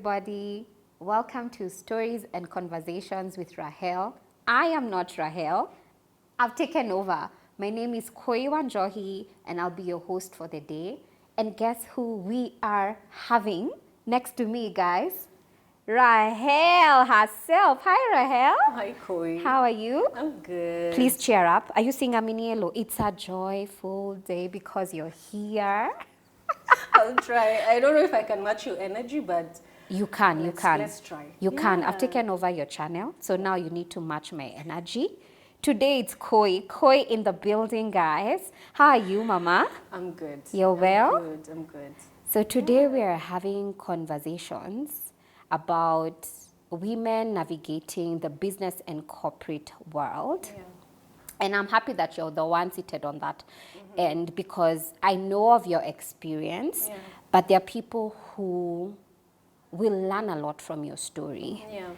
everybody. Welcome to Stories and Conversations with Rahel. I am not Rahel. I've taken over. My name is Qui Wanjohi, and I'll be your host for the day. And guess who we are having next to me, guys? Rahel herself. Hi, Rahel. Hi, Koi. How are you? I'm good. Please cheer up. Are you seeing a minielo? It's a joyful day because you're here. I'll try. I don't know if I can match your energy, but You can. let's try. You can. I've Yeah. taken over your channel, so now you need to match my energy. Today it's Koi. Koi in the building, guys. How are you, Mama? I'm good. You're well? I'm good. So today we are having conversations about women navigating the business and corporate world. Yeah. And I'm happy that you're the one seated on that end because I know of your experience, Yeah. but there are people who will learn a lot from your story. Yeah.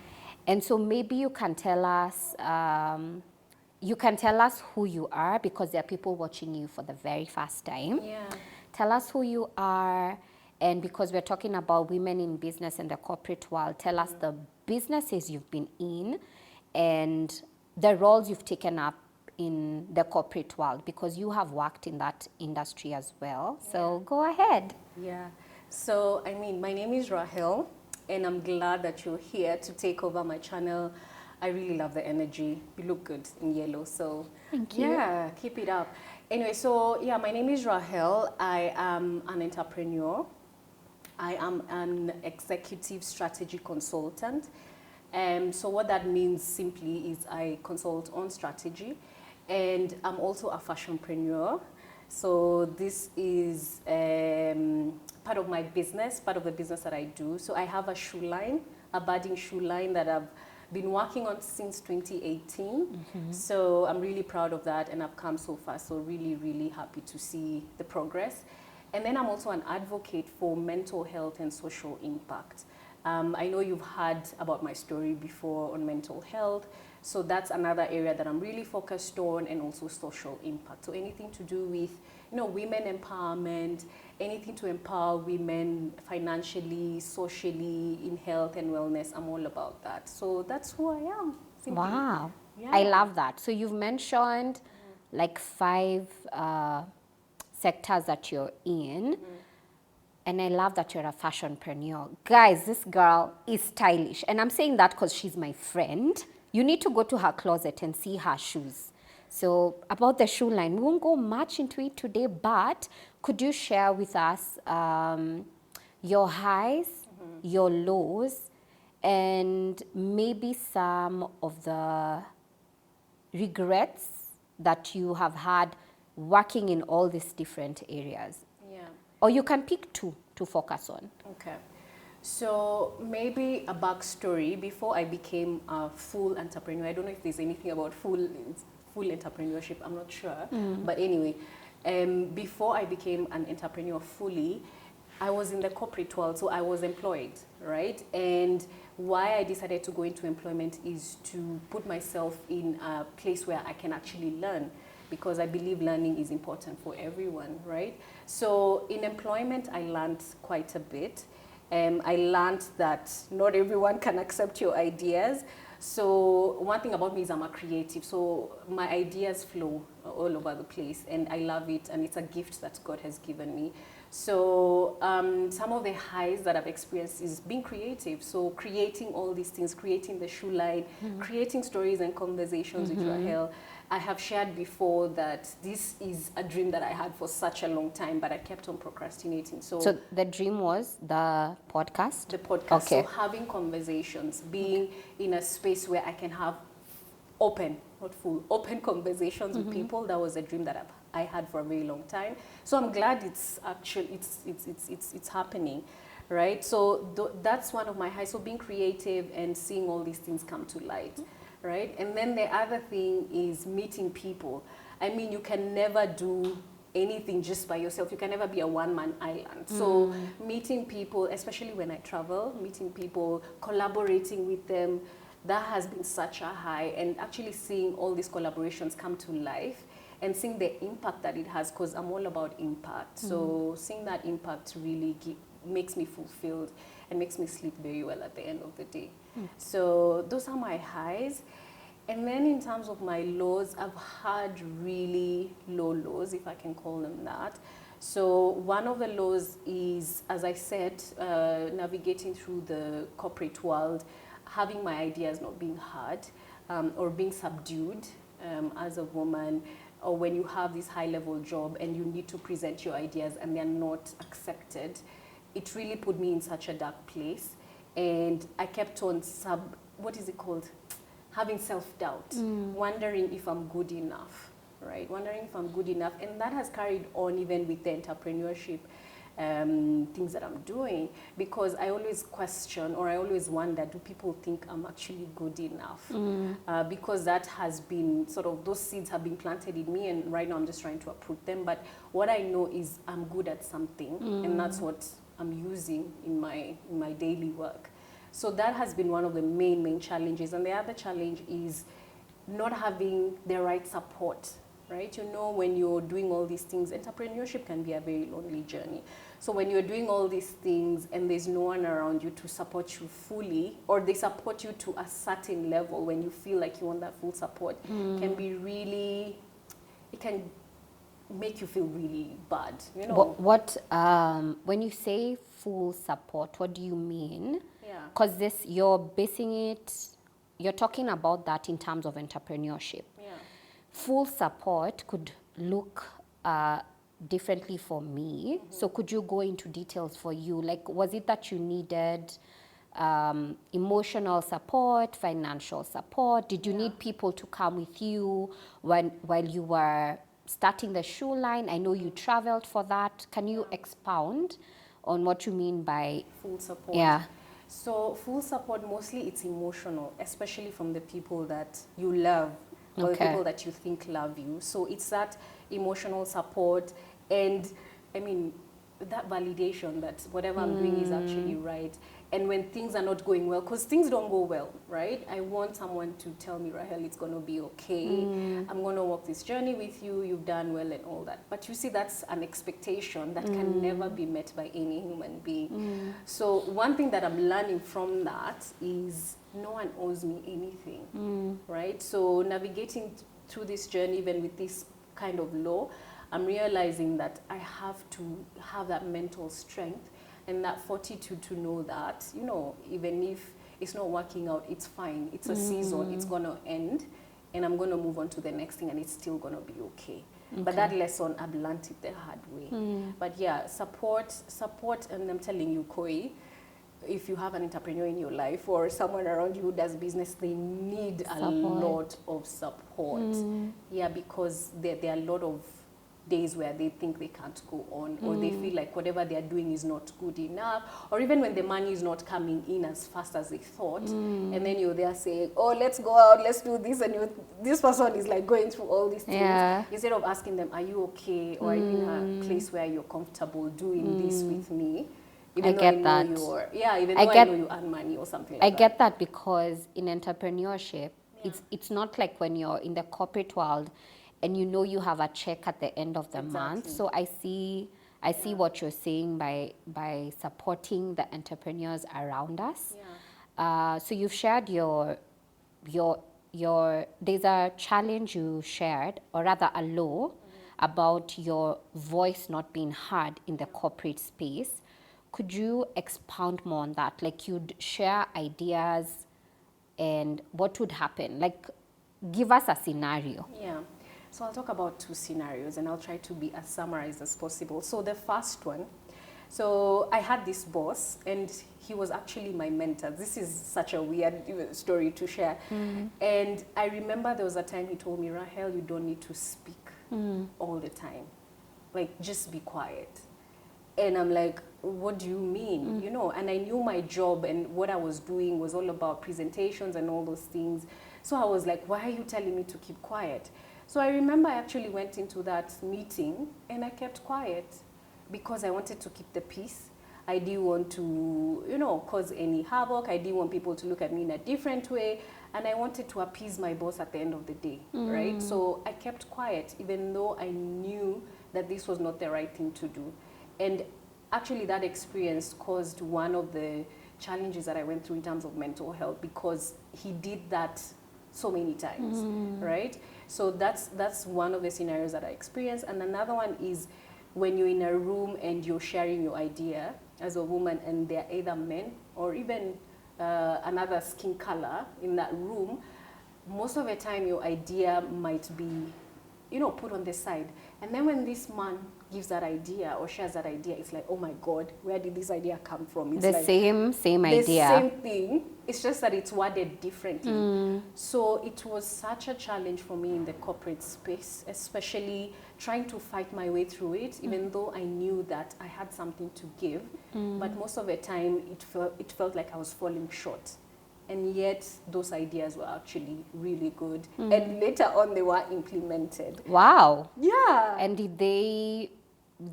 And so maybe you can tell us who you are because there are people watching you for the very first time. Yeah. Tell us who you are, and because we're talking about women in business and the corporate world, tell us the businesses you've been in and the roles you've taken up in the corporate world because you have worked in that industry as well. So go ahead. Yeah. So, my name is Rahel, and I'm glad that you're here to take over my channel. I really love the energy. You look good in yellow, so Thank you. Yeah, keep it up. Anyway, so yeah, my name is Rahel. I am an entrepreneur. I am an executive strategy consultant. So what that means simply is I consult on strategy, and I'm also a fashionpreneur. So this is part of my business, part of the business that I do. So I have a shoe line, a budding shoe line that I've been working on since 2018. So I'm really proud of that, and I've come so far. So really, really happy to see the progress. And then I'm also an advocate for mental health and social impact. I know you've heard about my story before on mental health. So that's another area that I'm really focused on, and also social impact. So anything to do with, women empowerment, anything to empower women financially, socially, in health and wellness, I'm all about that. So that's who I am. Simply. Wow. Yeah. I love that. So you've mentioned like 5 sectors that you're in. And I love that you're a fashionpreneur. Guys, this girl is stylish. And I'm saying that because she's my friend. You need to go to her closet and see her shoes. So about the shoe line, we won't go much into it today, but could you share with us your highs, your lows, and maybe some of the regrets that you have had working in all these different areas? Yeah. Or you can pick 2 to focus on. Okay. So maybe a backstory before I became a full entrepreneur. I don't know if there's anything about full entrepreneurship. I'm not sure. But anyway, before I became an entrepreneur fully, I was in the corporate world, so I was employed, right? And why I decided to go into employment is to put myself in a place where I can actually learn, because I believe learning is important for everyone, right? So in employment, I learned quite a bit. I learned that not everyone can accept your ideas. So one thing about me is I'm a creative, so my ideas flow all over the place, and I love it, and it's a gift that God has given me. So some of the highs that I've experienced is being creative. So creating all these things, creating the shoe line, creating stories and conversations with Rahel. I have shared before that this is a dream that I had for such a long time, but I kept on procrastinating. So the dream was the podcast? The podcast. Okay. So having conversations, being in a space where I can have open, not full, open conversations with people. That was a dream that I had for a very long time. So I'm glad it's happening, right? So that's one of my highs. So being creative and seeing all these things come to light, right? And then the other thing is meeting people. I mean, you can never do anything just by yourself. You can never be a one-man island. So meeting people, especially when I travel, meeting people, collaborating with them, that has been such a high. And actually seeing all these collaborations come to life and seeing the impact that it has, because I'm all about impact. So seeing that impact really makes me fulfilled. and makes me sleep very well at the end of the day. So those are my highs. And then in terms of my lows, I've had really low lows, if I can call them that. So one of the lows is, as I said, navigating through the corporate world, having my ideas not being heard, or being subdued as a woman, or when you have this high-level job and you need to present your ideas and they're not accepted. It really put me in such a dark place. And I kept on what is it called? Having self-doubt, wondering if I'm good enough, right? Wondering if I'm good enough. And that has carried on even with the entrepreneurship things that I'm doing, because I always question, or I always wonder, do people think I'm actually good enough? Because that has been sort of, those seeds have been planted in me, and right now I'm just trying to uproot them. But what I know is I'm good at something, and that's what I'm using in my daily work. So that has been one of the main challenges. And the other challenge is not having the right support, right? You know, when you're doing all these things, entrepreneurship can be a very lonely journey. So when you're doing all these things and there's no one around you to support you fully, or they support you to a certain level when you feel like you want that full support, can be really, it can make you feel really bad, you know. What when you say full support, what do you mean? Yeah. Because this, you're basing it, you're talking about that in terms of entrepreneurship. Yeah. Full support could look differently for me. So could you go into details for you? Like, was it that you needed emotional support, financial support? Did you need people to come with you while you were starting the shoe line? I know you traveled for that. Can you expound on what you mean by full support? Yeah. So full support, mostly it's emotional, especially from the people that you love, or the people that you think love you. So it's that emotional support, and I mean, that validation that whatever I'm doing is actually right. And when things are not going well, because things don't go well, right? I want someone to tell me, Rahel, it's going to be okay. I'm going to walk this journey with you. You've done well and all that. But you see, that's an expectation that can never be met by any human being. So one thing that I'm learning from that is no one owes me anything, right? So navigating through this journey, even with this kind of low, I'm realizing that I have to have that mental strength and that fortitude to know that, you know, even if it's not working out, it's fine. It's a season. It's going to end, and I'm going to move on to the next thing, and it's still going to be okay. But that lesson, I've learned it the hard way. But yeah, support, and I'm telling you, Koi, if you have an entrepreneur in your life or someone around you who does business, they need a lot of support. Yeah, because there are a lot of days where they think they can't go on, or they feel like whatever they're doing is not good enough, or even when the money is not coming in as fast as they thought, and then you're there saying, oh, let's go out, let's do this, and this person is like going through all these things, instead of asking them, are you okay, or are you in a place where you're comfortable doing this with me? Even though I know even though I know you earn money or something like that. I get that, because in entrepreneurship, it's not like when you're in the corporate world and you know you have a check at the end of the month. So I see what you're saying by supporting the entrepreneurs around us. So you've shared your there's a challenge you shared, or rather a low, about your voice not being heard in the corporate space. Could you expound more on that? Like, you'd share ideas, and what would happen? Like, give us a scenario. Yeah. So I'll talk about two scenarios, and I'll try to be as summarized as possible. So the first one, so I had this boss, and he was actually my mentor. This is such a weird story to share. And I remember there was a time he told me, Rahel, you don't need to speak all the time. Like, just be quiet. And I'm like, what do you mean? You know, and I knew my job and what I was doing was all about presentations and all those things. So I was like, why are you telling me to keep quiet? So I remember I actually went into that meeting and I kept quiet because I wanted to keep the peace. I didn't want to, you know, cause any havoc. I didn't want people to look at me in a different way. And I wanted to appease my boss at the end of the day, right? So I kept quiet, even though I knew that this was not the right thing to do. And actually that experience caused one of the challenges that I went through in terms of mental health, because he did that so many times, right? So that's one of the scenarios that I experienced. And another one is when you're in a room and you're sharing your idea as a woman, and they're either men or even another skin color in that room. Most of the time your idea might be, put on the side. And then when this man gives that idea or shares that idea, it's like, oh my God, where did this idea come from? It's The like same idea. The same thing. It's just that it's worded differently. So it was such a challenge for me in the corporate space, especially trying to fight my way through it, even though I knew that I had something to give. But most of the time, it felt like I was falling short. And yet, those ideas were actually really good. And later on, they were implemented. Wow. Yeah. And did they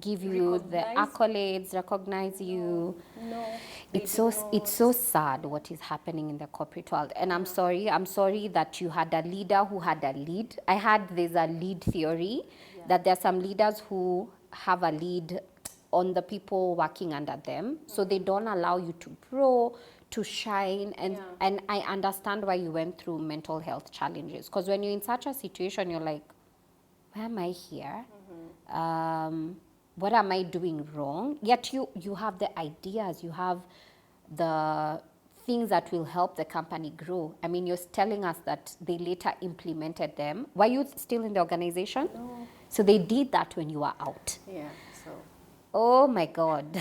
give you the Recognize? accolades, recognize you? No. It's so sad what is happening in the corporate world. And I'm sorry that you had a leader who had a lead. There's a lead theory, that there are some leaders who have a lead on the people working under them. So they don't allow you to grow, to shine. And I understand why you went through mental health challenges. Because when you're in such a situation, you're like, why am I here? What am I doing wrong? Yet you have the ideas, you have the things that will help the company grow. I mean, you're telling us that they later implemented them. Were you still in the organization? No. So they did that when you were out. Yeah, so. Oh my God.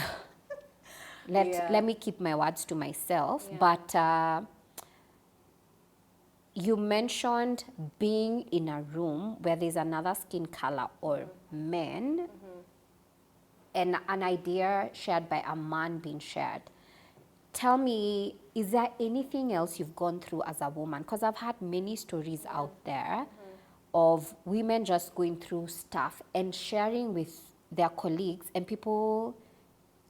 Yeah. Let me keep my words to myself. Yeah. But you mentioned being in a room where there's another skin color or men, and an idea shared by a man being shared. Tell me, is there anything else you've gone through as a woman? Because I've had many stories out there of women just going through stuff and sharing with their colleagues, and people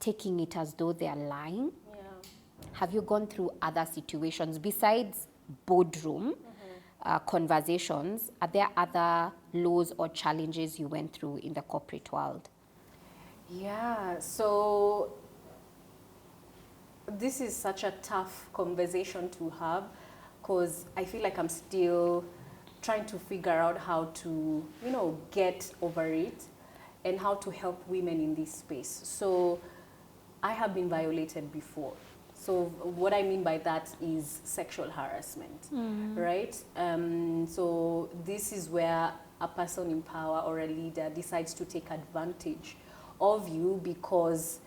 taking it as though they're lying. Yeah. Have you gone through other situations besides boardroom conversations? Are there other laws or challenges you went through in the corporate world? Yeah, so this is such a tough conversation to have, because I feel like I'm still trying to figure out how to, get over it and how to help women in this space. So I have been violated before. So what I mean by that is sexual harassment, right? So this is where a person in power or a leader decides to take advantage of you, because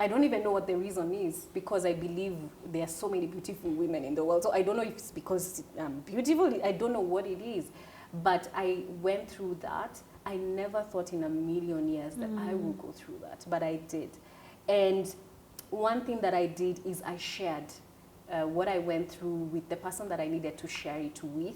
I don't even know what the reason is, because I believe there are so many beautiful women in the world. So I don't know if it's because I'm beautiful, I don't know what it is. But I went through that. I never thought in a million years that I would go through that, but I did. And one thing that I did is I shared what I went through with the person that I needed to share it with,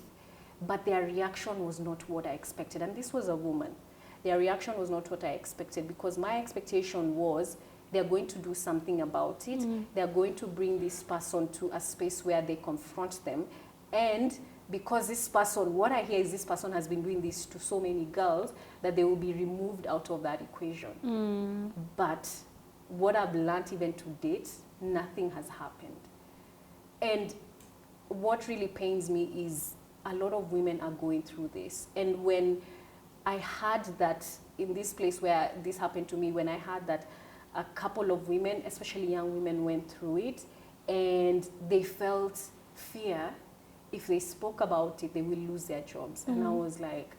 but their reaction was not what I expected. And this was a woman. Their reaction was not what I expected, because my expectation was they're going to do something about it. They're going to bring this person to a space where they confront them. And because this person, what I hear is this person has been doing this to so many girls, that they will be removed out of that equation. But what I've learned even to date, nothing has happened. And what really pains me is a lot of women are going through this. And when I had that in this place where this happened to me, when I had that a couple of women, especially young women, went through it, and they felt fear. If they spoke about it, they will lose their jobs. And I was like,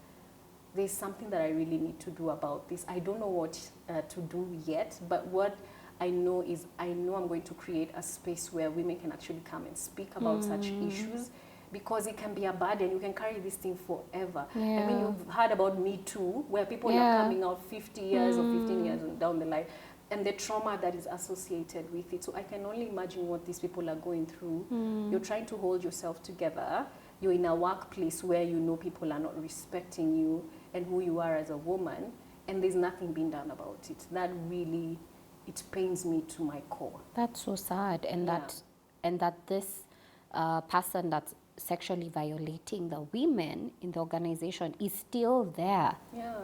there's something that I really need to do about this. I don't know what to do yet, but what I know is I know I'm going to create a space where women can actually come and speak about such issues, because it can be a burden. You can carry this thing forever. I mean, you've heard about Me Too, where people are coming out 50 years or 15 years down the line, and the trauma that is associated with it. So I can only imagine what these people are going through. You're trying to hold yourself together. You're in a workplace where you know people are not respecting you and who you are as a woman, and there's nothing being done about it. That really, it pains me to my core. That's so sad. And that this person that's sexually violating the women in the organization is still there. Yeah.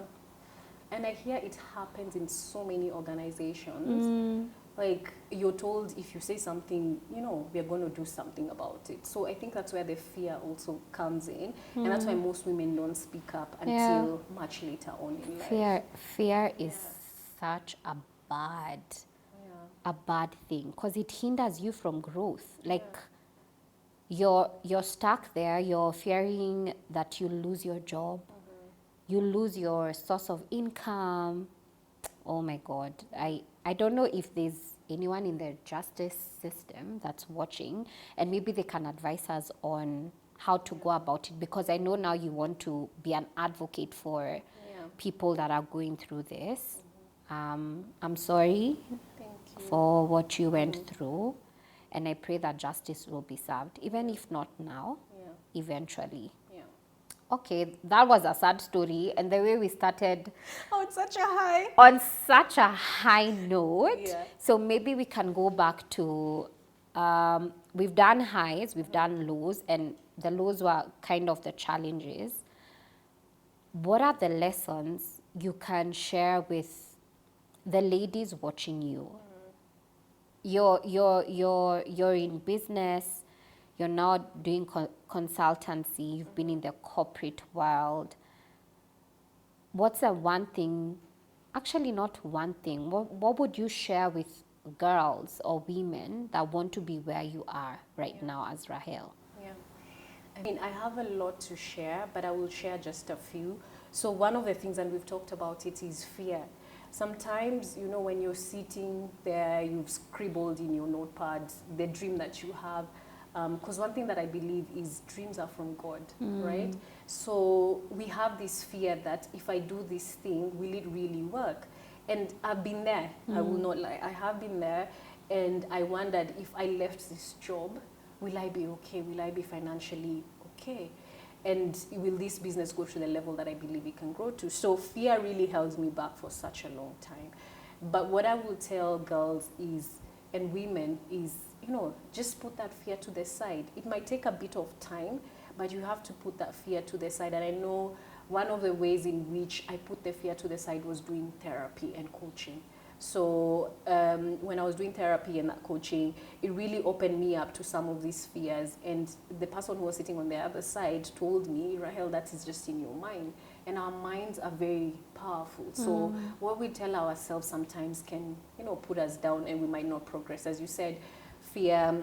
And I hear it happens in so many organizations. Like, you're told if you say something, we're going to do something about it. So I think that's where the fear also comes in. And that's why most women don't speak up until much later on in life. Fear is such a bad thing, because it hinders you from growth. Like, you're stuck there, you're fearing that you lose your job, you lose your source of income. Oh my God. I don't know if there's anyone in the justice system that's watching, and maybe they can advise us on how to go about it, because I know now you want to be an advocate for people that are going through this. I'm sorry for what you went through, and I pray that justice will be served, even if not now, eventually. Okay, that was a sad story, and the way we started on such a high note. So maybe we can go back to, we've done highs, we've done lows, and the lows were kind of the challenges. What are the lessons you can share with the ladies watching you? You're in business, you're now doing consultancy, you've been in the corporate world. What's the one thing, actually not one thing, what would you share with girls or women that want to be where you are right now as Rahel? Yeah. I mean, I have a lot to share, but I will share just a few. So one of the things, and we've talked about it, is fear. Sometimes, when you're sitting there, you've scribbled in your notepad the dream that you have. Because one thing that I believe is dreams are from God, right? So we have this fear that if I do this thing, will it really work? And I've been there. I will not lie. I have been there. And I wondered, if I left this job, will I be okay? Will I be financially okay? And will this business go to the level that I believe it can grow to? So fear really held me back for such a long time. But what I will tell girls is, and women is, just put that fear to the side. It might take a bit of time, but you have to put that fear to the side. And I know one of the ways in which I put the fear to the side was doing therapy and coaching. So when I was doing therapy and that coaching, it really opened me up to some of these fears. And the person who was sitting on the other side told me, Rahel, that is just in your mind. And our minds are very powerful. So what we tell ourselves sometimes can, put us down, and we might not progress. As you said, fear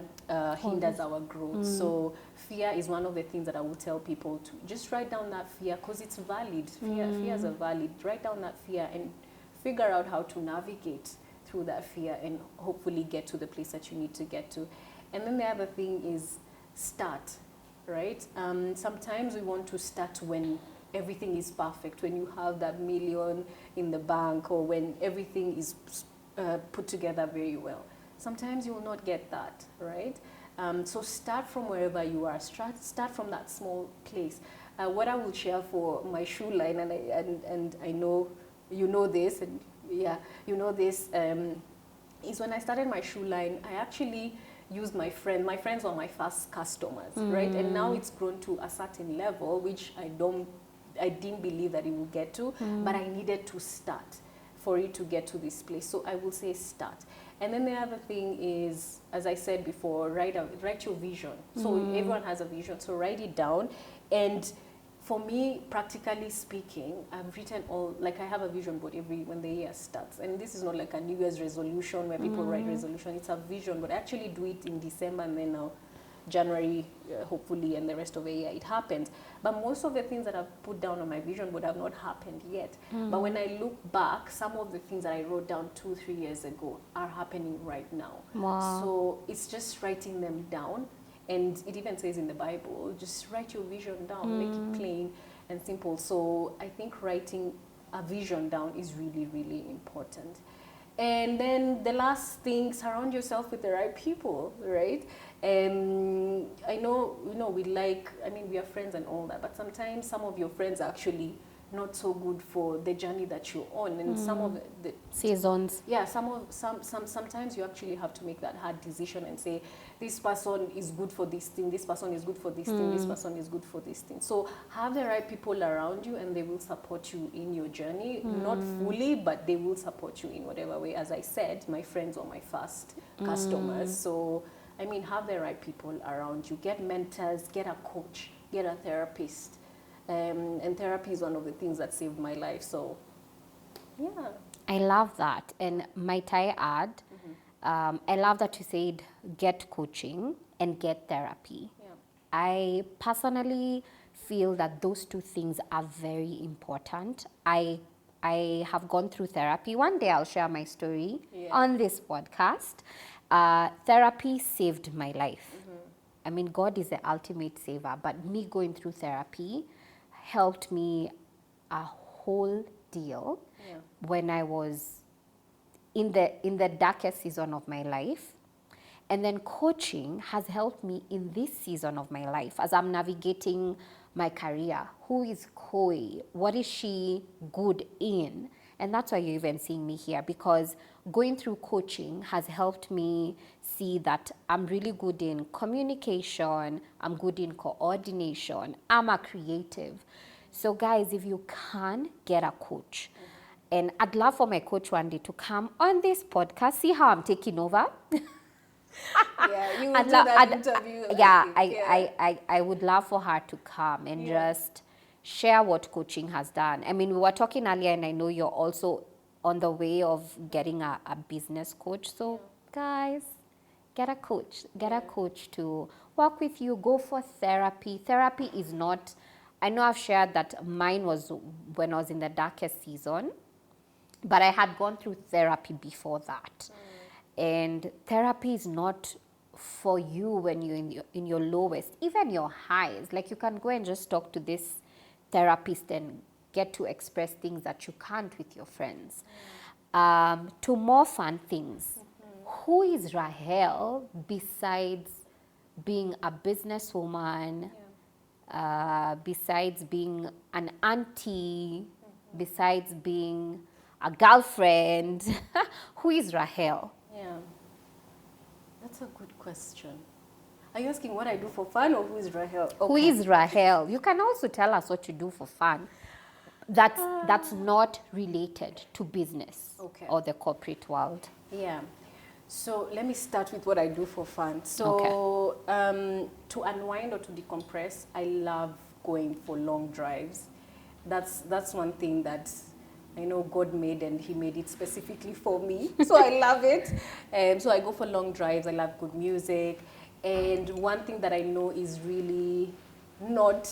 hinders our growth. So fear is one of the things that I would tell people to just write down that fear, because it's valid. Fears are valid. Write down that fear and figure out how to navigate through that fear and hopefully get to the place that you need to get to. And then the other thing is start, right? Sometimes we want to start when everything is perfect, when you have that million in the bank, or when everything is put together very well. Sometimes you will not get that, right? So start from wherever you are. Start from that small place. What I will share for my shoe line, and I know you know this, and this, is when I started my shoe line, I actually used my friends. My friends were my first customers, right? And now it's grown to a certain level, which I didn't believe that it would get to, but I needed to start for it to get to this place. So I will say start. And then the other thing is, as I said before, write your vision. So everyone has a vision, so write it down. And for me, practically speaking, I've written I have a vision board when the year starts. And this is not like a New Year's resolution where people write resolution. It's a vision, but I actually do it in December, and then now January, hopefully, and the rest of the year it happens. But most of the things that I've put down on my vision board have not happened yet. But when I look back, some of the things that I wrote down 2-3 years ago are happening right now. Wow. So it's just writing them down. And it even says in the Bible, just write your vision down, make it plain and simple. So I think writing a vision down is really, really important. And then the last thing, surround yourself with the right people, right? And I know, we are friends and all that, but sometimes some of your friends are actually not so good for the journey that you're on. And some of the Seasons. yeah, sometimes you actually have to make that hard decision and say, this person is good for this thing, this person is good for this thing, this person is good for this thing. So have the right people around you, and they will support you in your journey. Not fully, but they will support you in whatever way. As I said, my friends are my first customers. So I mean, have the right people around you. Get mentors, get a coach, get a therapist. And therapy is one of the things that saved my life. So yeah. I love that. And might I add, I love that you said get coaching and get therapy. Yeah. I personally feel that those two things are very important. I have gone through therapy. One day I'll share my story on this podcast. Therapy saved my life. I mean, God is the ultimate saver, but me going through therapy helped me a whole deal when I was in the darkest season of my life. And then coaching has helped me in this season of my life as I'm navigating my career. Who is Koi? What is she good in? And that's why you're even seeing me here, because going through coaching has helped me see that I'm really good in communication, I'm good in coordination, I'm a creative. So guys, if you can, get a coach. And I'd love for my coach one day to come on this podcast, see how I'm taking over. Yeah, you will do that interview. I would love for her to come and just share what coaching has done. I mean, we were talking earlier, and I know you're also on the way of getting a business coach. So guys, get a coach. Get a coach to work with you. Go for therapy. Therapy is not, I know I've shared that mine was when I was in the darkest season, but I had gone through therapy before that. And therapy is not for you when you're in your lowest, even your highs. Like, you can go and just talk to this therapist and get to express things that you can't with your friends. To more fun things. Who is Rahel besides being a businesswoman, besides being an auntie, besides being a girlfriend? Who is Rahel? Yeah, that's a good question. Are you asking what I do for fun, or who is Rahel? Okay. Who is Rahel? You can also tell us what you do for fun. That's not related to business or the corporate world. Yeah. So let me start with what I do for fun. So to unwind or to decompress, I love going for long drives. That's one thing that I know God made, and He made it specifically for me. So I love it. So I go for long drives. I love good music. And one thing that I know is really not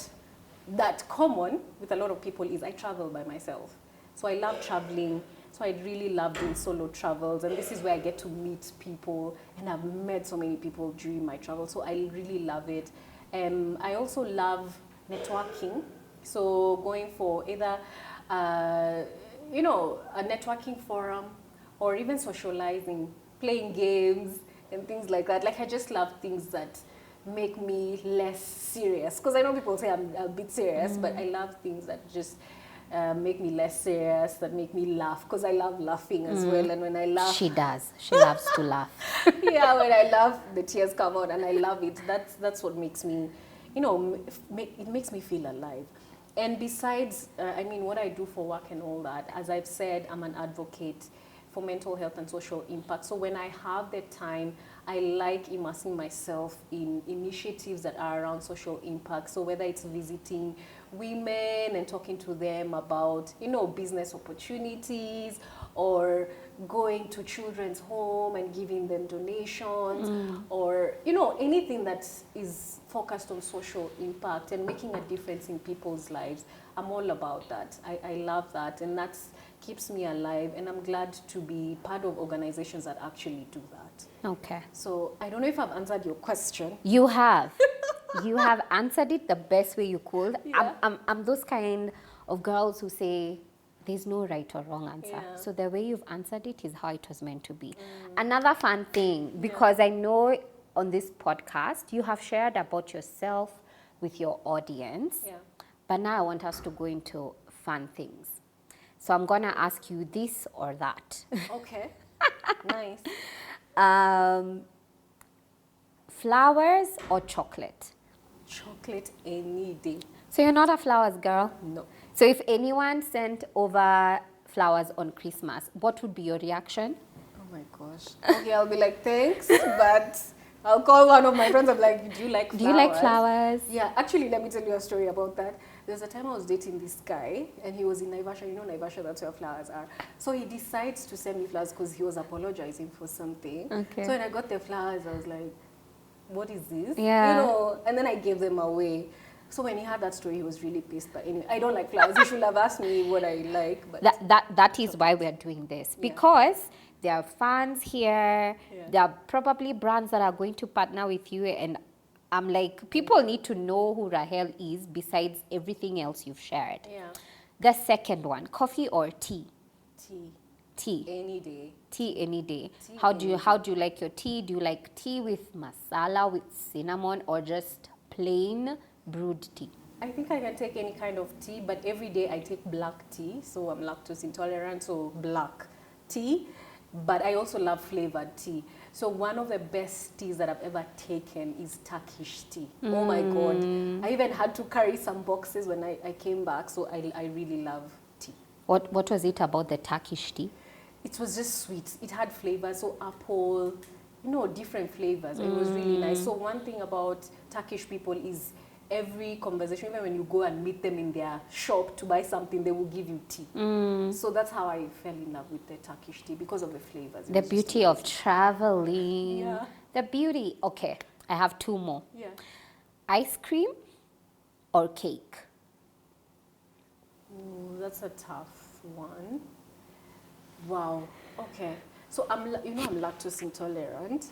that common with a lot of people is I travel by myself. So I love traveling. So I really love doing solo travels. And this is where I get to meet people. And I've met so many people during my travel. So I really love it. I also love networking. So going for either a networking forum, or even socializing, playing games and things like that. Like, I just love things that make me less serious. Because I know people say I'm a bit serious, but I love things that just make me less serious, that make me laugh. Because I love laughing as well. And when I laugh... She does. She loves to laugh. Yeah, when I laugh, the tears come out, and I love it. That's what makes me, it makes me feel alive. And besides, what I do for work and all that, as I've said, I'm an advocate for mental health and social impact. So when I have the time, I like immersing myself in initiatives that are around social impact. So whether it's visiting women and talking to them about, business opportunities, or going to children's home and giving them donations, or, anything that is focused on social impact and making a difference in people's lives. I'm all about that. I love that, and that keeps me alive, and I'm glad to be part of organizations that actually do that. Okay. So I don't know if I've answered your question. You have. You have answered it the best way you could. Yeah. I'm those kind of girls who say there's no right or wrong answer. Yeah. So the way you've answered it is how it was meant to be. Another fun thing, because I know on this podcast you have shared about yourself with your audience, but now I want us to go into fun things. So I'm going to ask you this or that. Okay. Nice. Flowers or chocolate? Chocolate any day. So you're not a flowers girl? No. So if anyone sent over flowers on Christmas, what would be your reaction? Oh my gosh. Okay, I'll be like, thanks, but I'll call one of my friends. I'm like, do you like flowers? Do you like flowers? Yeah, actually, let me tell you a story about that. There's a time I was dating this guy, and he was in Naivasha. You know Naivasha, that's where flowers are. So he decides to send me flowers because he was apologizing for something. Okay. So when I got the flowers, I was like, what is this? Yeah. You know, and then I gave them away. So when he heard that story, he was really pissed. But anyway, I don't like flowers. You should have asked me what I like. But That is why we're doing this. Because there are fans here. Yeah. There are probably brands that are going to partner with you. And I'm like, people need to know who Rahel is besides everything else you've shared. yeah, The second one, coffee or tea? tea Tea. any day. Tea any day. Tea How do you like your tea? Do you like tea with masala, with cinnamon, or just plain brewed tea? I think I can take any kind of tea, but every day I take black tea. So I'm lactose intolerant, so black tea. But I also love flavored tea. So one of the best teas that I've ever taken is Turkish tea. Oh my God. I even had to carry some boxes when I came back. So I really love tea. What was it about the Turkish tea? It was just sweet. It had flavors, so apple, you know, different flavors. It was really nice. So one thing about Turkish people is every conversation, even when you go and meet them in their shop to buy something, they will give you tea. So that's how I fell in love with the Turkish tea, because of the flavors. It The was just beauty of traveling. Yeah. The beauty. Okay, I have two more. yeah. Ice cream or cake? Ooh, that's a tough one. Wow. Okay. So I'm lactose intolerant,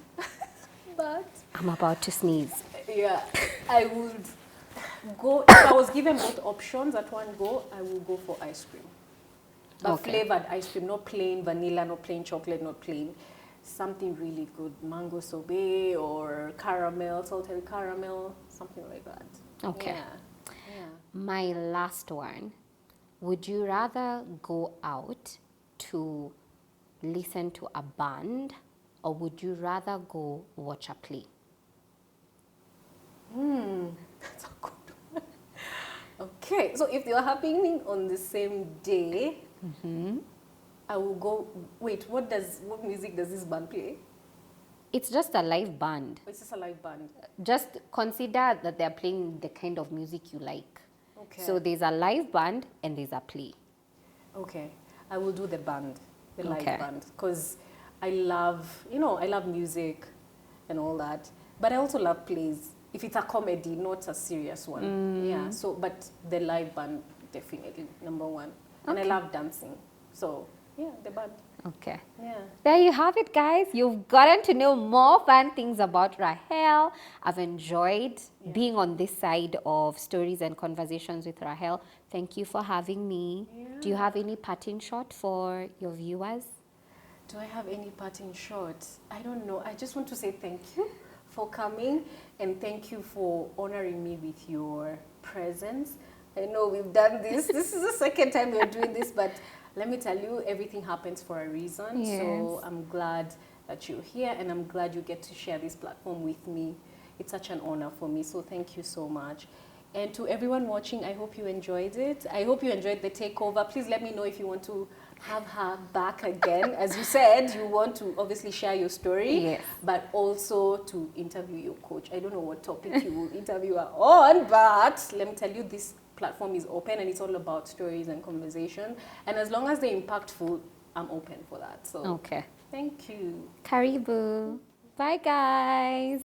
but I'm about to sneeze. yeah, I would go, if I was given both options at one go, I will go for ice cream. But Okay. flavored ice cream, not plain vanilla, not plain chocolate, not plain. Something really good, mango sorbet or caramel, salted caramel, something like that. Okay. Yeah. Yeah. My last one. Would you rather go out to listen to a band, or would you rather go watch a play? That's a good one. Okay, so if they are happening on the same day, I will go. Wait, what music does this band play? It's just a live band. It's just a live band. Just consider that they're playing the kind of music you like. Okay. So there's a live band and there's a play. Okay, I will do the band, the live Okay. band, because I love music and all that. But I also love plays. If it's a comedy, not a serious one. Yeah. So, but the live band definitely number one. And I Okay. love dancing. So yeah, the band. Okay. Yeah. There you have it, guys. You've gotten to know more fun things about Rahel. I've enjoyed being on this side of stories and conversations with Rahel. Thank you for having me. Do you have any parting shot for your viewers? Do I have any parting shot? I don't know. I just want to say thank you for coming, and thank you for honoring me with your presence. I know we've done this. This is the second time we're doing this, but let me tell you, everything happens for a reason. Yes. So I'm glad that you're here, and I'm glad you get to share this platform with me. It's such an honor for me. So thank you so much. And to everyone watching, I hope you enjoyed it. I hope you enjoyed the takeover. Please let me know if you want to have her back again. As you said, you want to obviously share your story, Yes. but also to interview your coach. I don't know what topic you will interview her on, but let me tell you, this platform is open and it's all about stories and conversation. And as long as they're impactful, I'm open for that. So Okay. thank you. Karibu. Bye, guys.